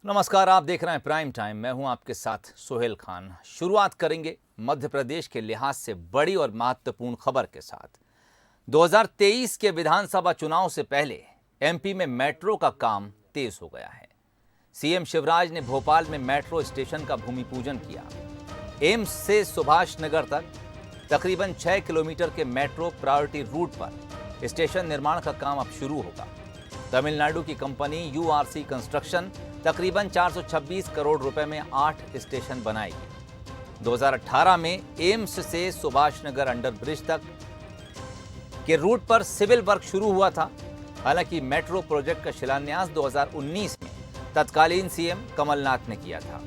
नमस्कार, आप देख रहे हैं प्राइम टाइम। मैं हूं आपके साथ सोहेल खान। शुरुआत करेंगे मध्य प्रदेश के लिहाज से बड़ी और महत्वपूर्ण खबर के साथ। 2023 के विधानसभा चुनाव से पहले एमपी में मेट्रो का काम तेज हो गया है। सीएम शिवराज ने भोपाल में मेट्रो स्टेशन का भूमि पूजन किया। एम्स से सुभाष नगर तक तकरीबन 6 किलोमीटर के मेट्रो प्रायोरिटी रूट पर स्टेशन निर्माण का काम अब शुरू होगा। तमिलनाडु की कंपनी यूआरसी कंस्ट्रक्शन तकरीबन 426 करोड़ रुपए में 8 स्टेशन बनाएगी। 2018 में एम्स से सुभाष नगर अंडर ब्रिज तक के रूट पर सिविल वर्क शुरू हुआ था। हालांकि मेट्रो प्रोजेक्ट का शिलान्यास 2019 में तत्कालीन सीएम कमलनाथ ने किया था।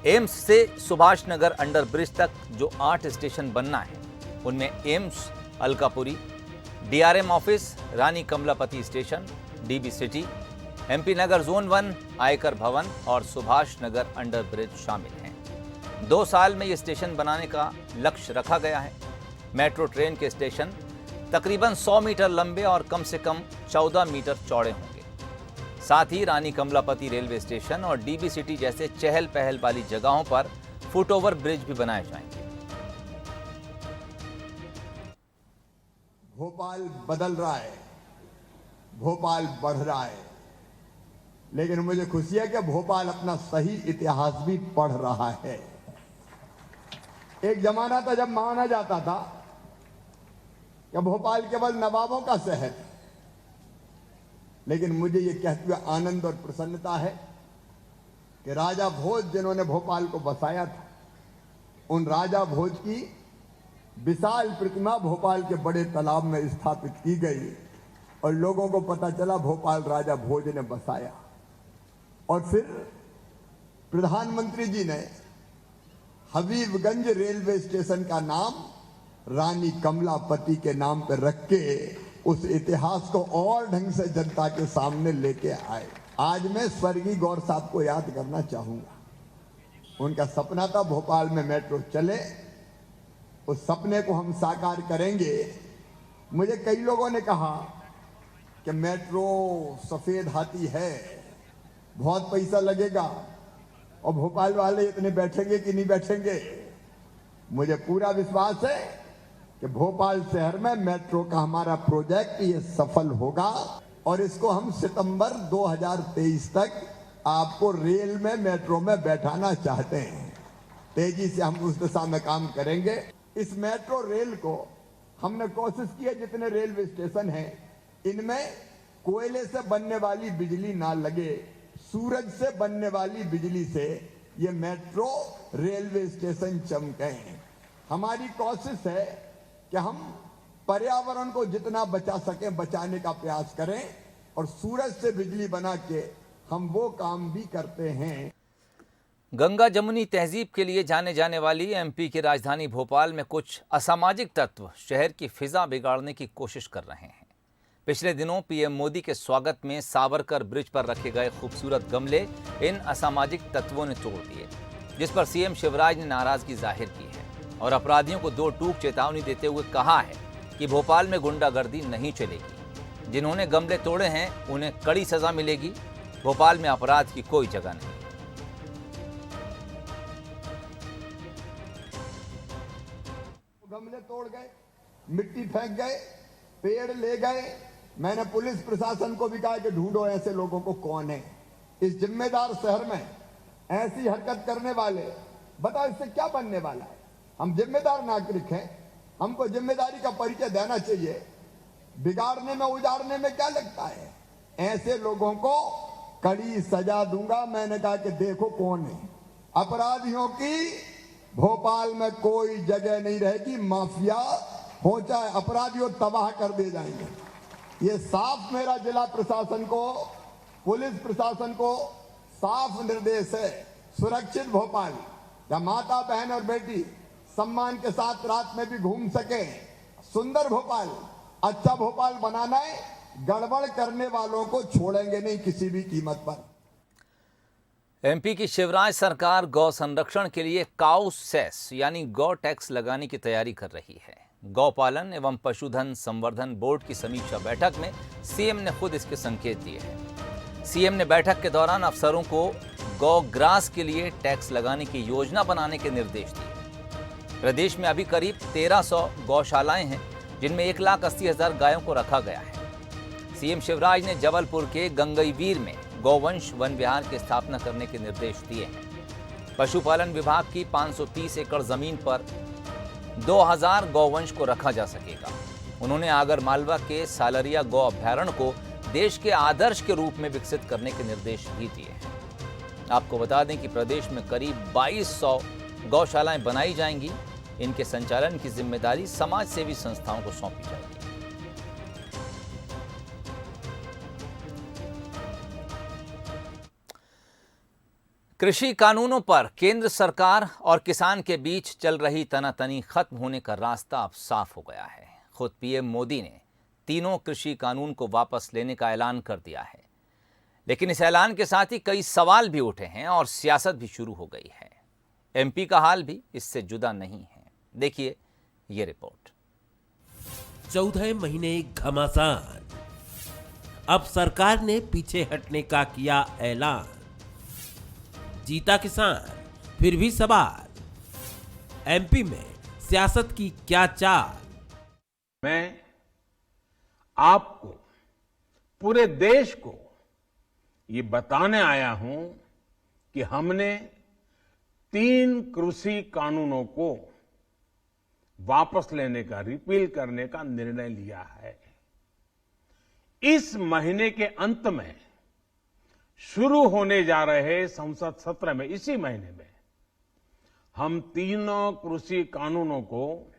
एम्स से सुभाष नगर अंडर ब्रिज तक जो 8 स्टेशन बनना है, उनमें AIIMS Alkapuri, DRM office, Rani Kamlapati station, DB city, MP Nagar zone 1, Aayakar भवन और सुभाष नगर अंडर ब्रिज शामिल हैं। 2 साल में ये स्टेशन बनाने का लक्ष्य रखा गया है। मेट्रो ट्रेन के स्टेशन तकरीबन 100 मीटर लंबे और कम से कम 14 मीटर चौड़े होंगे। साथ ही रानी कमलापति रेलवे स्टेशन और डीबी सिटी जैसे चहल पहल वाली जगहों पर फुटओवर ब्रिज भी बनाए जाएंगे। भोपाल बदल रहा है, भोपाल बढ़ रहा है, लेकिन मुझे खुशी है कि भोपाल अपना सही इतिहास भी पढ़ रहा है। एक जमाना था जब माना जाता था कि भोपाल केवल नवाबों का शहर है, लेकिन मुझे यह कहते हुए आनंद और प्रसन्नता है कि राजा भोज जिन्होंने भोपाल को बसाया था, उन राजा भोज की विशाल प्रतिमा भोपाल के बड़े तालाब में स्थापित की गई और लोगों को पता चला भोपाल राजा भोज ने बसाया। और फिर प्रधानमंत्री जी ने हबीबगंज रेलवे स्टेशन का नाम रानी कमलापति के नाम पर रख के उस इतिहास को और ढंग से जनता के सामने लेके आए। आज मैं स्वर्गीय गौर साहब को याद करना चाहूंगा। उनका सपना था भोपाल में मेट्रो चले, उस सपने को हम साकार करेंगे। मुझे कई लोगों ने कहा कि मेट्रो सफेद हाथी है, बहुत पैसा लगेगा और भोपाल वाले इतने बैठेंगे कि नहीं बैठेंगे। मुझे पूरा विश्वास है कि भोपाल शहर में मेट्रो का हमारा प्रोजेक्ट ये सफल होगा और इसको हम सितंबर 2023 तक आपको रेल में मेट्रो में बैठाना चाहते हैं। तेजी से हम उस दिशा में काम करेंगे। इस मेट्रो रेल को हमने कोशिश की है, जितने रेलवे स्टेशन हैं इनमें कोयले से बनने वाली बिजली ना लगे, सूरज से बनने वाली बिजली से ये मेट्रो रेलवे स्टेशन चमके। हमारी कोशिश है कि हम पर्यावरण को जितना बचा सकें बचाने का प्रयास करें और सूरज से बिजली बना के हम वो काम भी करते हैं। गंगा जमुनी तहजीब के लिए जाने जाने वाली एमपी की राजधानी भोपाल में कुछ असामाजिक तत्व शहर की फिजा बिगाड़ने की कोशिश कर रहे हैं। पिछले दिनों पीएम मोदी के स्वागत में सावरकर ब्रिज पर रखे गए खूबसूरत गमले इन असामाजिक तत्वों ने तोड़ दिए, जिस पर सीएम शिवराज ने नाराजगी जाहिर की है और अपराधियों को 2 टूक चेतावनी देते हुए कहा है कि भोपाल में गुंडागर्दी नहीं चलेगी। जिन्होंने गमले तोड़े हैं उन्हें कड़ी सजा मिलेगी। भोपाल में अपराध की कोई जगह नहीं। गमले तोड़ गए, मिट्टी फेंक गए, पेड़ ले गए। मैंने पुलिस प्रशासन को भी कहा कि ढूंढो ऐसे लोगों को कौन है। इस जिम्मेदार शहर में ऐसी हरकत करने वाले, बताओ इससे क्या बनने वाला है। हम जिम्मेदार नागरिक हैं, हमको जिम्मेदारी का परिचय देना चाहिए। बिगाड़ने में उजाड़ने में क्या लगता है। ऐसे लोगों को कड़ी सजा दूंगा। मैंने कहा कि देखो कौन है। अपराधियों की भोपाल में कोई जगह नहीं रहेगी। माफिया हो चाहे अपराधियों तबाह कर दे जाएंगे। ये साफ मेरा जिला प्रशासन को, पुलिस प्रशासन को साफ निर्देश है। सुरक्षित भोपाल, या माता बहन और बेटी सम्मान के साथ रात में भी घूम सके, सुंदर भोपाल, अच्छा भोपाल बनाना है। गड़बड़ करने वालों को छोड़ेंगे नहीं किसी भी कीमत पर। एमपी की शिवराज सरकार गौ संरक्षण के लिए काउ सेस यानी गौ टैक्स लगाने की तैयारी कर रही है। गौपालन एवं पशुधन संवर्धन बोर्ड की समीक्षा बैठक में सीएम ने खुद इसके संकेत दिए हैं। सीएम ने बैठक के दौरान अफसरों को गौग्रास के लिए टैक्स लगाने की योजना बनाने के निर्देश दिए। प्रदेश में अभी करीब 1300 गौशालाएं हैं, जिनमें 1,80,000 गायों को रखा गया है। सीएम शिवराज ने जबलपुर के गंगईवीर में गौवंश वन विहार की स्थापना करने के निर्देश दिए हैं। पशुपालन विभाग की 530 एकड़ जमीन पर 2000 गौवंश को रखा जा सकेगा। उन्होंने आगर मालवा के सालरिया गौ अभ्यारण्य को देश के आदर्श के रूप में विकसित करने के निर्देश भी दिए हैं। आपको बता दें कि प्रदेश में करीब 2200 गौशालाएं बनाई जाएंगी। इनके संचालन की जिम्मेदारी समाज सेवी संस्थाओं को सौंपी जाएगी। कृषि कानूनों पर केंद्र सरकार और किसान के बीच चल रही तनातनी खत्म होने का रास्ता अब साफ हो गया है। खुद पीएम मोदी ने तीनों कृषि कानून को वापस लेने का ऐलान कर दिया है, लेकिन इस ऐलान के साथ ही कई सवाल भी उठे हैं और सियासत भी शुरू हो गई है। एमपी का हाल भी इससे जुदा नहीं है। देखिए ये रिपोर्ट। 14 महीने घमासान, अब सरकार ने पीछे हटने का किया ऐलान। जीता किसान, फिर भी सवाल, एमपी में सियासत की क्या चाल? मैं आपको, पूरे देश को ये बताने आया हूं कि हमने 3 कृषि कानूनों को वापस लेने का, रिपील करने का निर्णय लिया है। इस महीने के अंत में शुरू होने जा रहे संसद सत्र में, इसी महीने में, हम तीनों कृषि कानूनों को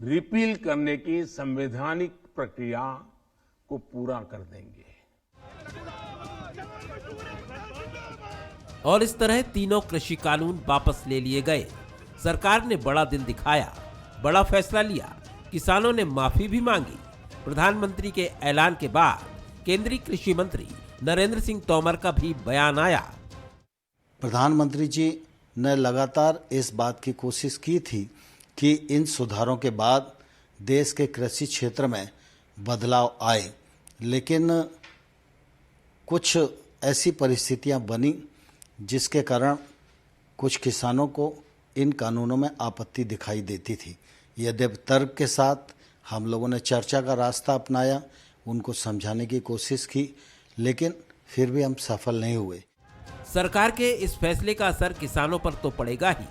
रिपील करने की संवैधानिक प्रक्रिया को पूरा कर देंगे। और इस तरह तीनों कृषि कानून वापस ले लिए गए। सरकार ने बड़ा दिल दिखाया, बड़ा फैसला लिया, किसानों ने माफी भी मांगी। प्रधानमंत्री के ऐलान के बाद केंद्रीय कृषि मंत्री नरेंद्र सिंह तोमर का भी बयान आया। प्रधानमंत्री जी ने लगातार इस बात की कोशिश की थी कि इन सुधारों के बाद देश के कृषि क्षेत्र में बदलाव आए, लेकिन कुछ ऐसी परिस्थितियां बनी जिसके कारण कुछ किसानों को इन कानूनों में आपत्ति दिखाई देती थी। यद्यपि तर्क के साथ हम लोगों ने चर्चा का रास्ता अपनाया, उनको समझाने की कोशिश की, लेकिन फिर भी हम सफल नहीं हुए। सरकार के इस फैसले का असर किसानों पर तो पड़ेगा ही,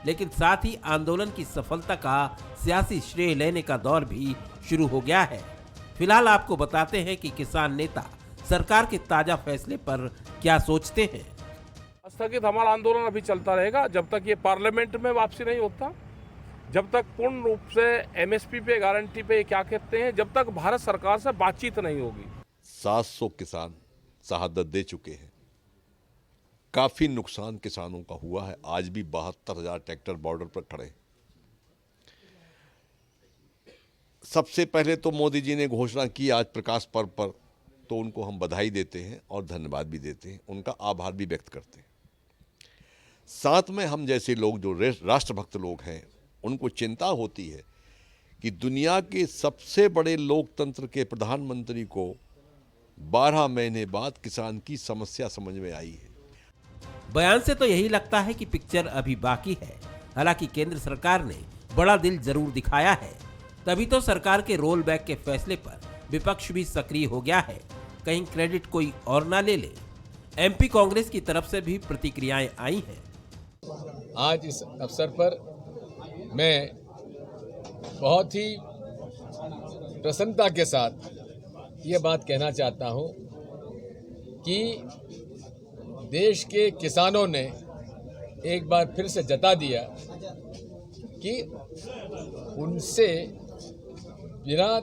लेकिन साथ ही आंदोलन की सफलता का सियासी श्रेय लेने का दौर भी शुरू हो गया है। फिलहाल आपको बताते हैं कि किसान नेता सरकार के ताजा फैसले पर क्या सोचते हैं। स्थगित हमारा आंदोलन अभी चलता रहेगा जब तक ये पार्लियामेंट में वापसी नहीं होता, जब तक पूर्ण रूप से एमएसपी पे, गारंटी पे क्या कहते हैं, जब तक भारत सरकार से बातचीत नहीं होगी। 700 किसान शहादत दे चुके हैं। काफी नुकसान किसानों का हुआ है। आज भी 72,000 ट्रैक्टर बॉर्डर पर खड़े हैं। सबसे पहले तो मोदी जी ने घोषणा की आज प्रकाश पर्व पर, तो उनको हम बधाई देते हैं और धन्यवाद भी देते हैं, उनका आभार भी व्यक्त करते हैं। साथ में हम जैसे लोग जो राष्ट्रभक्त लोग हैं, उनको चिंता होती है कि दुनिया के सबसे बड़े लोकतंत्र के प्रधानमंत्री को 12 महीने बाद किसान की समस्या समझ में आई है। बयान से तो यही लगता है कि पिक्चर अभी बाकी है। हालांकि केंद्र सरकार ने बड़ा दिल जरूर दिखाया है, तभी तो सरकार के रोल बैक के फैसले पर विपक्ष भी सक्रिय हो गया है। कहीं क्रेडिट कोई और ना ले ले। एमपी कांग्रेस की तरफ से भी प्रतिक्रियाएं आई हैं। आज इस अवसर पर मैं बहुत ही प्रसन्नता के साथ ये बात कहना चाहता हूँ कि देश के किसानों ने एक बार फिर से जता दिया कि उनसे बिना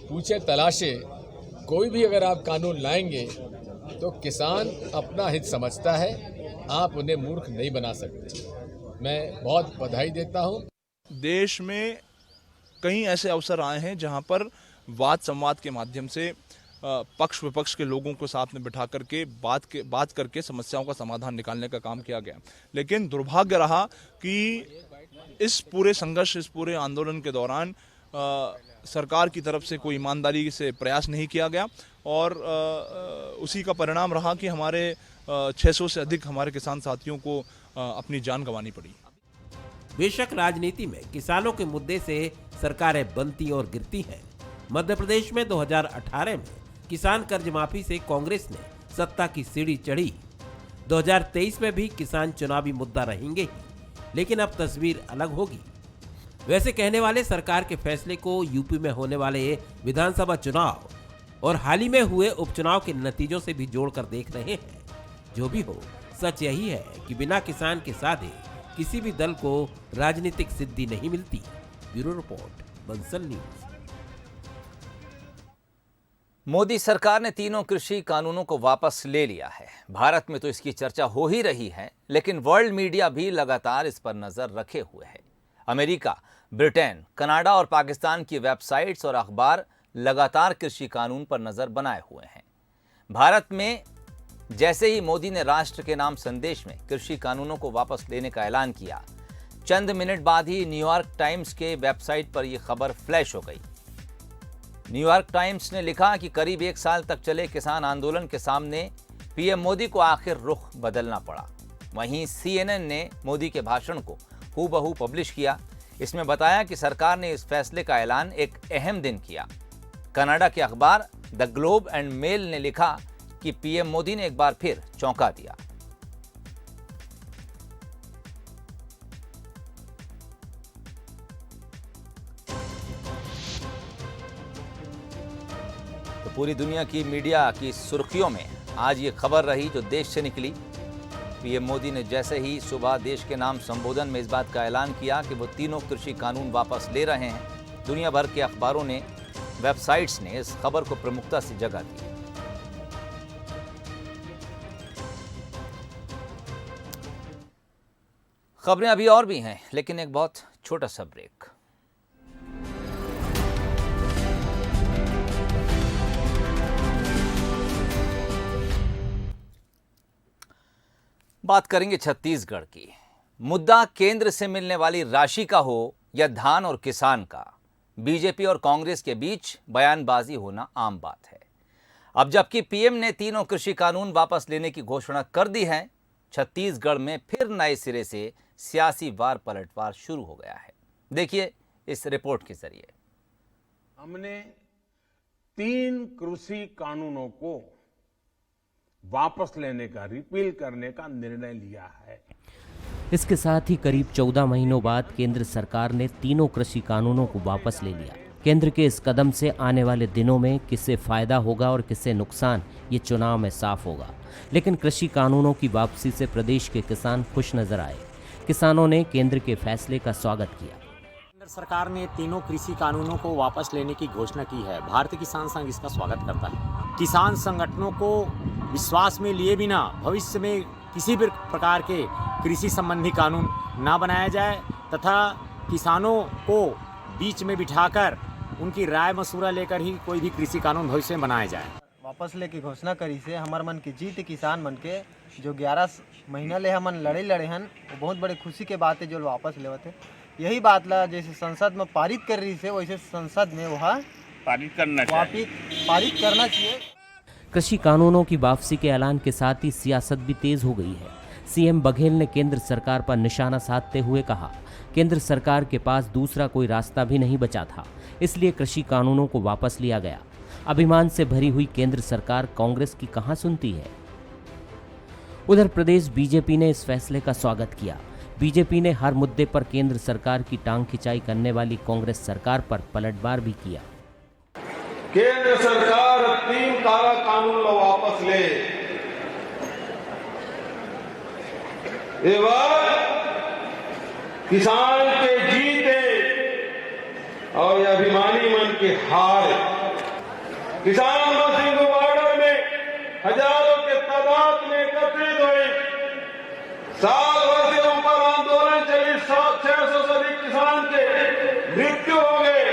पूछे तलाशे कोई भी अगर आप कानून लाएंगे तो किसान अपना हित समझता है, आप उन्हें मूर्ख नहीं बना सकते। मैं बहुत बधाई देता हूँ। देश में कई ऐसे अवसर आए हैं जहां पर वाद संवाद के माध्यम से पक्ष विपक्ष के लोगों को साथ में बिठा करके बात करके समस्याओं का समाधान निकालने का काम किया गया, लेकिन दुर्भाग्य रहा कि इस पूरे संघर्ष, इस पूरे आंदोलन के दौरान सरकार की तरफ से कोई ईमानदारी से प्रयास नहीं किया गया और उसी का परिणाम रहा कि हमारे 600 से अधिक हमारे किसान साथियों को अपनी जान गंवानी पड़ी। बेशक राजनीति में किसानों के मुद्दे से सरकारें बनती और गिरती हैं। मध्य प्रदेश में 2018 में किसान कर्ज माफी से कांग्रेस ने सत्ता की सीढ़ी चढ़ी। 2023 में भी किसान चुनावी मुद्दा रहेंगे ही, लेकिन अब तस्वीर अलग होगी। वैसे कहने वाले सरकार के फैसले को यूपी में होने वाले विधानसभा चुनाव और हाल ही में हुए उपचुनाव के नतीजों से भी जोड़कर देख रहे हैं। जो भी हो, सच यही है कि बिना किसान के साधे किसी भी दल को राजनीतिक सिद्धि नहीं मिलती। Bureau report, Bansal news. Modi सरकार ने तीनों कृषि कानूनों को वापस ले लिया है। भारत में तो इसकी चर्चा हो ही रही है, लेकिन वर्ल्ड मीडिया भी लगातार इस पर नजर रखे हुए है। अमेरिका, ब्रिटेन, कनाडा और पाकिस्तान की वेबसाइट्स और अखबार लगातार कृषि कानून पर नजर बनाए हुए हैं। भारत में जैसे ही मोदी ने राष्ट्र के नाम संदेश में कृषि कानूनों को वापस लेने का ऐलान किया, चंद मिनट बाद ही न्यूयॉर्क टाइम्स के वेबसाइट पर यह खबर फ्लैश हो गई। न्यूयॉर्क टाइम्स ने लिखा कि करीब 1 साल तक चले किसान आंदोलन के सामने पीएम मोदी को आखिर रुख बदलना पड़ा। वहीं CNN ने मोदी के भाषण को हूबहू पब्लिश किया। इसमें बताया कि सरकार ने इस फैसले का ऐलान एक अहम दिन किया। कनाडा के अखबार द ग्लोब एंड मेल ने लिखा कि पीएम मोदी ने एक बार फिर चौंका दिया। तो पूरी दुनिया की मीडिया की सुर्खियों में आज ये खबर रही जो देश से निकली। पीएम मोदी ने जैसे ही सुबह देश के नाम संबोधन में इस बात का ऐलान किया कि वो तीनों कृषि कानून वापस ले रहे हैं, दुनिया भर के अखबारों ने, वेबसाइट्स ने इस खबर को प्रमुखता से जगह दी। खबरें अभी और भी हैं, लेकिन एक बहुत छोटा सा ब्रेक। बात करेंगे छत्तीसगढ़ की। मुद्दा केंद्र से मिलने वाली राशि का हो या धान और किसान का, बीजेपी और कांग्रेस के बीच बयानबाजी होना आम बात है। अब जबकि पीएम ने तीनों कृषि कानून वापस लेने की घोषणा कर दी है, छत्तीसगढ़ में फिर नए सिरे से सियासी वार पलटवार शुरू हो गया है। देखिए इस रिपोर्ट के जरिए। हमने 3 कृषि कानूनों को वापस लेने का, रिपील करने का निर्णय लिया है। इसके साथ ही करीब 14 महीनों बाद केंद्र सरकार ने तीनों कृषि कानूनों को वापस ले लिया। केंद्र के इस कदम से आने वाले दिनों में किससे फायदा होगा और किससे नुकसान, ये चुनाव में साफ होगा। लेकिन कृषि कानूनों की वापसी से प्रदेश के किसान खुश नजर आए। किसानों ने केंद्र के फैसले का स्वागत किया। केंद्र सरकार ने तीनों कृषि कानूनों को वापस लेने की घोषणा की है। भारतीय किसान संघ इसका स्वागत करता है। किसान संगठनों को विश्वास में लिए बिना भविष्य में किसी भी प्रकार के कृषि संबंधी कानून ना बनाया जाए तथा किसानों को बीच में बिठाकर उनकी राय मशूरा लेकर ही कोई भी कृषि कानून भविष्य में बनाया जाए। वापस लेके घोषणा करी से हमार मन की जीत किसान मन के जो 11 महीना ले हमन लड़े हन, वो बहुत बड़े खुशी के बात है जो वापस लेवत है। यही बात ला जैसे संसद में पारित कर रही से वैसे संसद में वह पारित करना चाहिए। कृषि कानूनों की वापसी के ऐलान के साथ ही सियासत भी तेज हो गई है। सीएम बघेल ने केंद्र सरकार पर निशाना साधते हुए कहा, केंद्र सरकार के पास दूसरा कोई रास्ता भी नहीं बचा था, इसलिए कृषि कानूनों को वापस लिया गया। अभिमान से भरी हुई केंद्र सरकार कांग्रेस की कहां सुनती है। उधर प्रदेश बीजेपी ने इस फैसले का स्वागत किया। बीजेपी ने हर मुद्दे पर केंद्र सरकार की टांग खिंचाई करने वाली कांग्रेस सरकार पर पलटवार भी किया। केंद्र सरकार 3 काला कानून वापस ले एवं किसान के जीते और अभिमानी मन के हार। किसान मसीह बॉर्डर में हजारों के तादाद में एकत्रित हुए। साल भर से ऊपर आंदोलन चली, 600 से अधिक किसान के मृत्यु हो गए,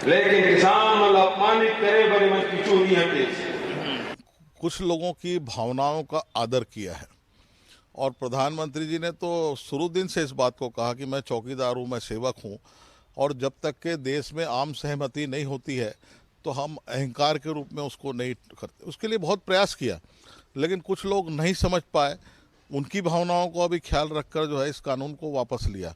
लेकिन किसान मन अपमानित करे बड़े मन की चूनी हटे। कुछ लोगों की भावनाओं का आदर किया है और प्रधानमंत्री जी ने तो शुरू दिन से इस बात को कहा कि मैं चौकीदार हूँ, मैं सेवक हूँ, और जब तक के देश में आम सहमति नहीं होती है तो हम अहंकार के रूप में उसको नहीं करते। उसके लिए बहुत प्रयास किया, लेकिन कुछ लोग नहीं समझ पाए। उनकी भावनाओं को अभी ख्याल रखकर जो है इस कानून को वापस लिया।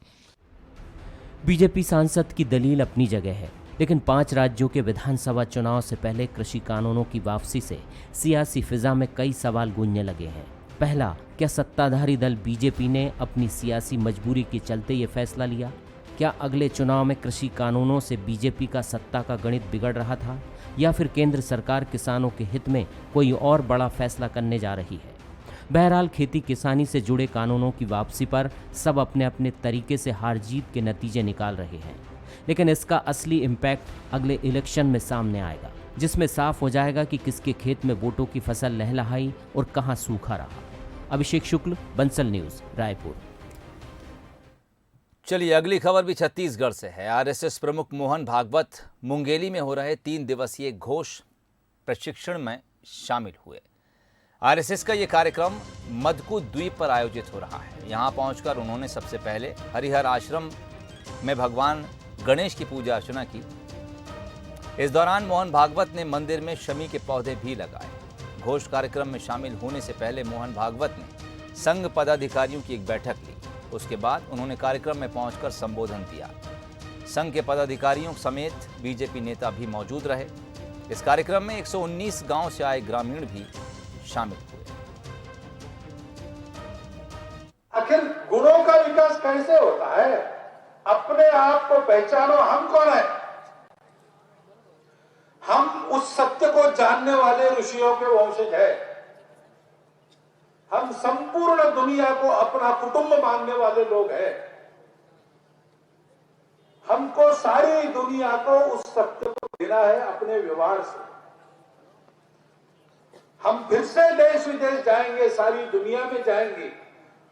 बीजेपी सांसद की दलील अपनी जगह है, लेकिन 5 राज्यों के विधानसभा चुनाव से पहले कृषि कानूनों की वापसी से सियासी फिजा में कई सवाल गूंजने लगे हैं। पहला, क्या सत्ताधारी दल बीजेपी ने अपनी सियासी मजबूरी के चलते ये फैसला लिया? क्या अगले चुनाव में कृषि कानूनों से बीजेपी का सत्ता का गणित बिगड़ रहा था, या फिर केंद्र सरकार किसानों के हित में कोई और बड़ा फैसला करने जा रही है? बहरहाल खेती किसानी से जुड़े कानूनों की वापसी पर सब अपने अपने तरीके से हार जीत के नतीजे निकाल रहे हैं, लेकिन इसका असली इम्पैक्ट अगले इलेक्शन में सामने आएगा, जिसमें साफ हो जाएगा कि किसके खेत में वोटों की फसल लहलहाई और कहां सूखा रहा। अभिषेक शुक्ल, बंसल न्यूज, रायपुर। चलिए अगली खबर भी छत्तीसगढ़ से है। आरएसएस प्रमुख मोहन भागवत मुंगेली में हो रहे 3 दिवसीय घोष प्रशिक्षण में शामिल हुए। आरएसएस का ये कार्यक्रम मदकू द्वीप पर आयोजित हो रहा है। यहाँ पहुंचकर उन्होंने सबसे पहले हरिहर आश्रम में भगवान गणेश की पूजा अर्चना की। इस दौरान मोहन भागवत ने मंदिर में शमी के पौधे भी लगाए। घोष कार्यक्रम में शामिल होने से पहले मोहन भागवत ने संघ पदाधिकारियों की एक बैठक ली। उसके बाद उन्होंने कार्यक्रम में पहुंचकर संबोधन दिया। संघ के पदाधिकारियों समेत बीजेपी नेता भी मौजूद रहे। इस कार्यक्रम में 119 गांव से आए ग्रामीण भी शामिल हुए। आखिर गुणों का विकास कैसे होता है? अपने आप को पहचानो, हम कौन है? हम उस सत्य को जानने वाले ऋषियों के वंशज हैं। हम संपूर्ण दुनिया को अपना कुटुंब मानने वाले लोग हैं। हमको सारी दुनिया को उस सत्य को देना है अपने व्यवहार से। हम फिर से देश विदेश जाएंगे, सारी दुनिया में जाएंगे,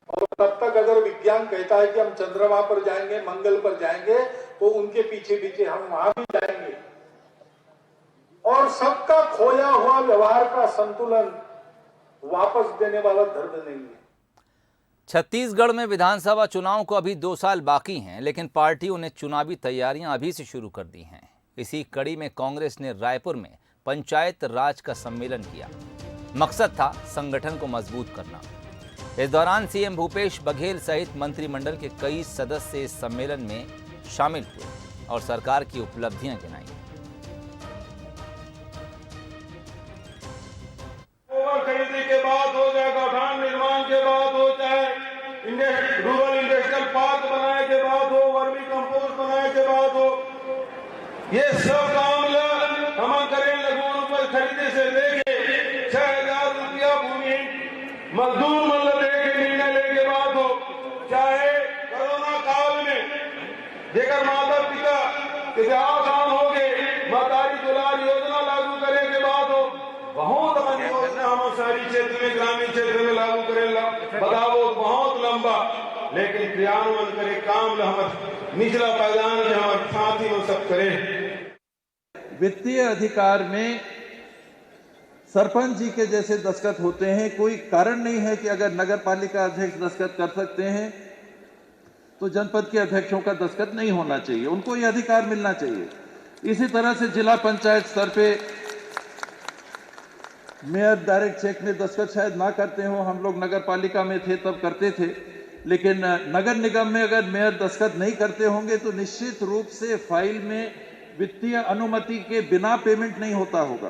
और तब तक अगर विज्ञान कहता है कि हम चंद्रमा पर जाएंगे, मंगल पर जाएंगे, तो उनके पीछे पीछे हम वहां भी जाएंगे। और सबका खोया हुआ व्यवहार का संतुलन वापस देने वाला धर्म नहीं है। छत्तीसगढ़ में विधानसभा चुनाव को अभी 2 साल बाकी हैं, लेकिन पार्टियों ने चुनावी तैयारियां अभी से शुरू कर दी हैं। इसी कड़ी में कांग्रेस ने रायपुर में पंचायत राज का सम्मेलन किया। मकसद था संगठन को मजबूत करना। इस दौरान सीएम भूपेश बघेल सहित मंत्रिमंडल के कई सदस्य इस सम्मेलन में शामिल हुए और सरकार की उपलब्धियां गिनाई। खरीदी के बाद हो, चाहे गौठान निर्माण के बाद हो, चाहे रूरल इंडस्ट्रियल पार्क बनाने के बाद हो, वर्मी कंपोस्ट बनाने के बाद हो, ये सब काम हम करें। लघु पर खरीदे से लेके 6,000 रुपया भूमि मजदूर मतलब निर्णय लेने के बाद हो, चाहे कोरोना काल में जेकर माता पिता के देहांत हो गए, मातारी दुलार योजना लागू करने के बाद हो, बहुत बड़ी योजना हम शहरी क्षेत्र में, ग्रामीण क्षेत्र में लागू करेला बताओ, बहुत लंबा, लेकिन क्रियान्वयन करे काम हम निचला पायदान में हमारे साथी में सब करें। वित्तीय अधिकार में सरपंच जी के जैसे दस्तखत होते हैं। कोई कारण नहीं है कि अगर नगर पालिका अध्यक्ष दस्तखत कर सकते हैं तो जनपद के अध्यक्षों का दस्तखत नहीं होना चाहिए, उनको ये अधिकार मिलना चाहिए। इसी तरह से जिला पंचायत स्तर पे मेयर डायरेक्ट चेक में दस्तखत शायद ना करते हो, हम लोग नगर पालिका में थे तब करते थे, लेकिन नगर निगम में अगर मेयर दस्तखत नहीं करते होंगे तो निश्चित रूप से फाइल में वित्तीय अनुमति के बिना पेमेंट नहीं होता होगा,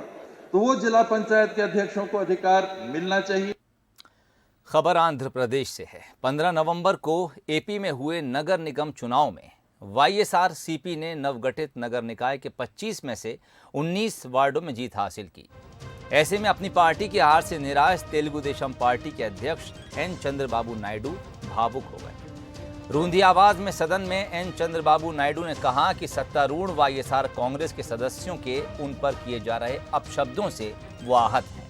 तो वो जिला पंचायत के अध्यक्षों को अधिकार मिलना चाहिए। खबर आंध्र प्रदेश से है। 15 नवंबर को एपी में हुए नगर निगम चुनाव में वाईएसआरसीपी ने नवगठित नगर निकाय के 25 में से 19 वार्डों में जीत हासिल की। ऐसे में अपनी पार्टी की हार से निराश तेलुगु देशम पार्टी के अध्यक्ष एन चंद्रबाबू नायडू भावुक हो गए। रूंधी आवाज में सदन में एन चंद्रबाबू नायडू ने कहा कि सत्तारूढ़ वाईएसआर कांग्रेस के सदस्यों के उन पर किए जा रहे अपशब्दों से वो आहत हैं।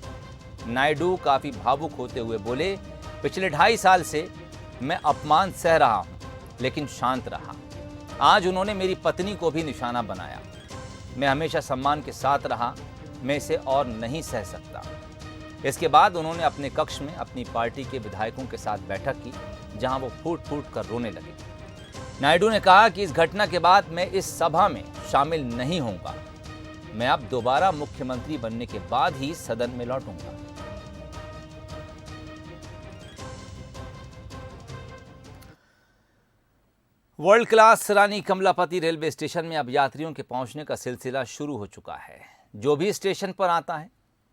नायडू काफी भावुक होते हुए बोले, पिछले 2.5 साल से मैं अपमान सह रहा हूं, लेकिन शांत रहा। आज उन्होंने मेरी पत्नी को भी निशाना बनाया। मैं हमेशा सम्मान के साथ रहा, मैं इसे और नहीं सह सकता। इसके बाद उन्होंने अपने कक्ष में अपनी पार्टी के विधायकों के साथ बैठक की, जहां वो फूट फूट कर रोने लगे। नायडू ने कहा कि इस घटना के बाद मैं इस सभा में शामिल नहीं होऊंगा। मैं अब दोबारा मुख्यमंत्री बनने के बाद ही सदन में लौटूंगा। वर्ल्ड क्लास रानी कमलापति रेलवे स्टेशन में अब यात्रियों के पहुंचने का सिलसिला शुरू हो चुका है। जो भी स्टेशन पर आता है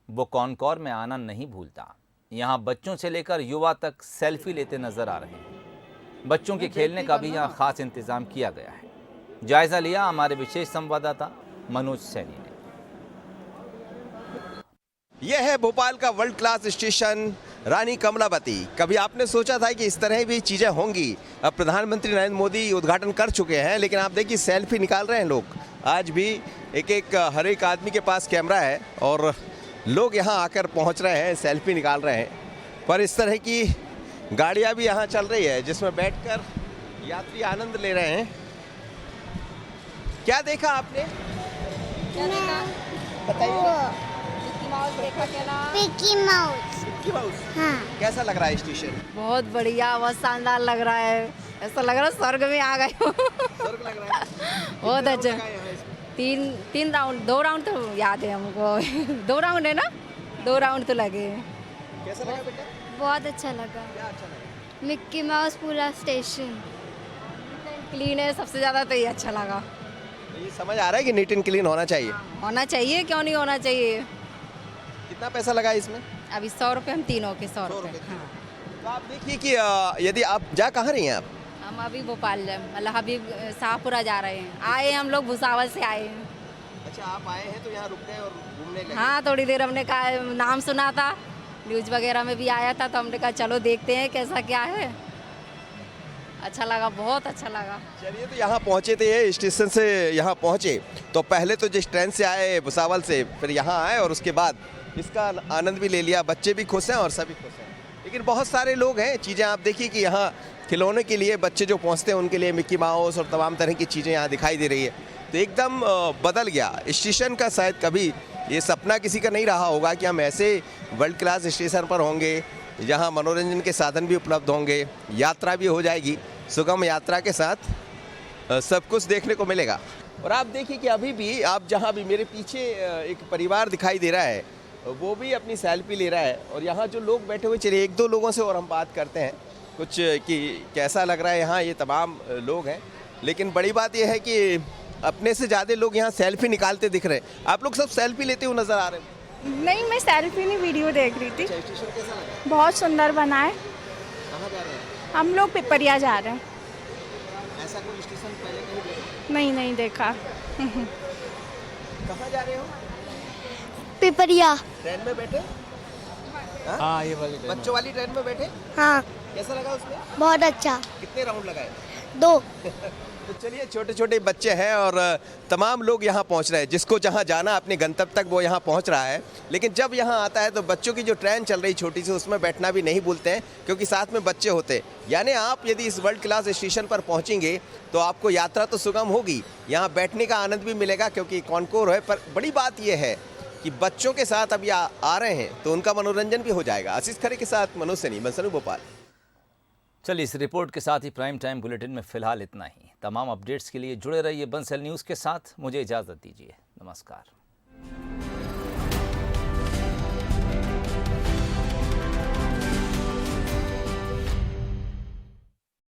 वो कॉनकॉर में आना नहीं भूलता। यहाँ बच्चों से लेकर युवा तक सेल्फी लेते नजर आ रहे हैं। बच्चों के खेलने का भी यहाँ खास इंतजाम किया गया है। जायजा लिया हमारे विशेष संवाददाता मनोज सैनी ने। यह है भोपाल का वर्ल्ड क्लास स्टेशन रानी कमलापति। कभी आपने सोचा था कि इस तरह भी चीज़ें होंगी? अब प्रधानमंत्री नरेंद्र मोदी उद्घाटन कर चुके हैं, लेकिन आप देखिए सेल्फी निकाल रहे हैं लोग। आज भी एक हर एक आदमी के पास कैमरा है और लोग यहाँ आकर पहुँच रहे हैं, सेल्फी निकाल रहे हैं। पर इस तरह की गाड़ियाँ भी यहाँ चल रही है जिसमें बैठकर यात्री आनंद ले रहे हैं। क्या देखा आपने? बताइए। Mickey mouse. हाँ। कैसा लग रहा है स्टेशन? बहुत बढ़िया, बहुत शानदार लग रहा है। ऐसा लग रहा है स्वर्ग में आ गए हो। स्वर्ग लग रहा है। बहुत अच्छा। तीन राउंड, 2 राउंड तो याद है हमको। 2 राउंड है ना? 2 राउंड तो लगे। कैसा लगा बेटा? बहुत अच्छा लगा। क्या अच्छा लगा? मिक्की माउस पूरा स्टेशन क्लीन है, सबसे ज़्यादा तो ये अच्छा लगा। ये समझ आ रहा है कि नीट एंड क्लीन होना चाहिए। होना चाहिए, क्यों नहीं होना चाहिए। कितना पैसा लगा इसमें? अभी 100 रुपये, हम तीनों के 100 रुपये। तो आप देखिए कि यदि आप जा कहाँ रही हैं आप? हम अभी भोपाल मतलब अभी शाहपुरा जा रहे हैं। आए हम लोग भुसावल से आए हैं। अच्छा, आप आए हैं तो यहाँ रुक गए और घूमने लगे? हाँ, थोड़ी देर हमने कहा, नाम सुना था, न्यूज़ वगैरह में भी आया था, तो हमने कहा चलो देखते हैं कैसा क्या है। अच्छा लगा, बहुत अच्छा लगा। चलिए, तो यहाँ पहुँचे थे, स्टेशन से यहाँ पहुँचे तो पहले तो जिस ट्रेन से आए भुसावल से, फिर यहाँ आए और उसके बाद इसका आनंद भी ले लिया। बच्चे भी खुश हैं और सभी खुश हैं। लेकिन बहुत सारे लोग हैं, चीज़ें आप देखिए कि यहाँ खिलौने के लिए बच्चे जो पहुँचते हैं उनके लिए मिक्की माउस और तमाम तरह की चीज़ें यहाँ दिखाई दे रही है। तो एकदम बदल गया स्टेशन का। शायद कभी ये सपना किसी का नहीं रहा होगा कि हम ऐसे वर्ल्ड क्लास स्टेशन पर होंगे जहाँ मनोरंजन के साधन भी उपलब्ध होंगे, यात्रा भी हो जाएगी, सुगम यात्रा के साथ सब कुछ देखने को मिलेगा। और आप देखिए कि अभी भी आप जहाँ भी मेरे पीछे एक परिवार दिखाई दे रहा है, वो भी अपनी सेल्फी ले रहा है। और यहाँ जो लोग बैठे हुए, चलिए 1-2 लोगों से और हम बात करते हैं कुछ कि कैसा लग रहा है यहाँ। ये तमाम लोग हैं, लेकिन बड़ी बात यह है कि अपने से ज़्यादा लोग यहाँ सेल्फी निकालते दिख रहे हैं। आप लोग सब सेल्फी लेते हुए नज़र आ रहे हैं? नहीं, मैं सेल्फी नहीं, वीडियो देख रही थी। स्टेशन कैसा लगा? बहुत सुंदर बना है। कहाँ जा रहे हैं? हम लोग पिपरिया जा रहे हैं। ऐसा कोई स्टेशन पहले कहीं देखा? नहीं देखा। कहाँ जा रहे हो? पिपरिया। ट्रेन में बैठे? हाँ, ये वाली ट्रेन। बच्चों वाली ट्रेन में बैठे? हाँ। कैसा लगा उसमें? बहुत अच्छा। कितने राउंड लगाए? 2। तो चलिए, छोटे छोटे बच्चे हैं और तमाम लोग यहाँ पहुँच रहे हैं। जिसको जहाँ जाना अपने गंतव्य तक वो यहाँ पहुँच रहा है। लेकिन जब यहाँ आता है तो बच्चों की जो ट्रेन चल रही छोटी सी, उसमें बैठना भी नहीं भूलते हैं, क्योंकि साथ में बच्चे होते हैं। यानी आप यदि इस वर्ल्ड क्लास स्टेशन पर पहुँचेंगे तो आपको यात्रा तो सुगम होगी, यहाँ बैठने का आनंद भी मिलेगा क्योंकि कॉनकोर है। पर बड़ी बात यह है कि बच्चों के साथ अभी आ रहे हैं तो उनका मनोरंजन भी हो जाएगा। आशीष खरे के साथ मनोज सैनी, बंसलू, भोपाल। चलिए, इस रिपोर्ट के साथ ही प्राइम टाइम बुलेटिन में फिलहाल इतना ही। तमाम अपडेट्स के लिए जुड़े रहिए बंसल न्यूज़ के साथ। मुझे इजाज़त दीजिए। नमस्कार।